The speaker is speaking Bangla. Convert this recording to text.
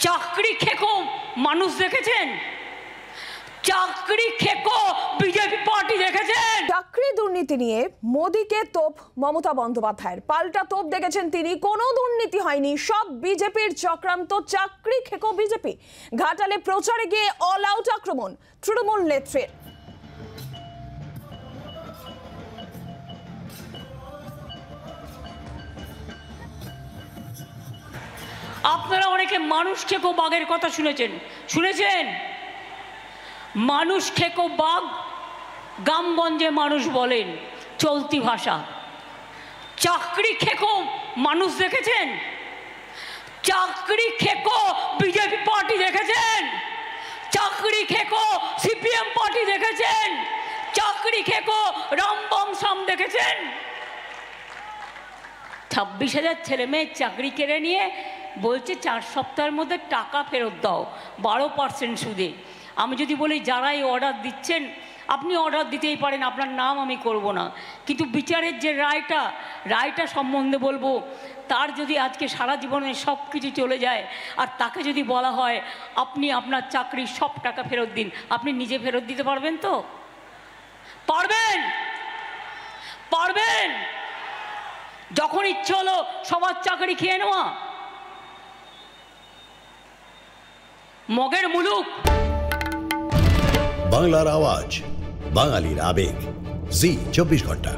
চাকরি খেকো মানুষ দেখেছেন? চাকরি খেকো বিজেপি পার্টি দেখেছেন? চাকরি দুর্নীতি নিয়ে মোদীকে তোপ মমতা বন্দ্যোপাধ্যায়ের, পাল্টা তোপ দেখেছেন তিনি। কোনো দুর্নীতি হয়নি, সব বিজেপির চক্রান্ত, চাকরি খেকো বিজেপি। ঘাটালে প্রচারে গিয়ে অল আউট আক্রমণ তৃণমূল নেত্রীর। আপনারা অনেকে মানুষ খেকো বাঘের কথা শুনেছেন? মানুষ খেকো বাঘ গ্রামগঞ্জে মানুষ বলেন, চলতি ভাষা। চাকরি খেকো মানুষ দেখেছেন? চাকরি খেকো বিজেপি পার্টি দেখেছেন? চাকরি খেকো সিপিএম পার্টি দেখেছেন? চাকরি খেকো রামবংশম দেখেছেন? 26,000 ছেলে মেয়ের চাকরি কেড়ে নিয়ে বলছে 4 সপ্তাহের মধ্যে টাকা ফেরত দাও 12% সুদে। আমি যদি বলি যারা এই অর্ডার দিচ্ছেন, আপনি অর্ডার দিতেই পারেন, আপনার নাম আমি করব না, কিন্তু বিচারের যে রায়টা সম্বন্ধে বলবো, তার যদি আজকে সারা জীবনে সব কিছু চলে যায় আর তাকে যদি বলা হয় আপনি আপনার চাকরির সব টাকা ফেরত দিন, আপনি নিজে ফেরত দিতে পারবেন তো? পারবেন? যখন ইচ্ছে হলো সবার চাকরি খেয়ে নেওয়া, মগের মুলুক। বাংলার আওয়াজ, বাঙালির আবেগ, জি 24 ঘন্টা।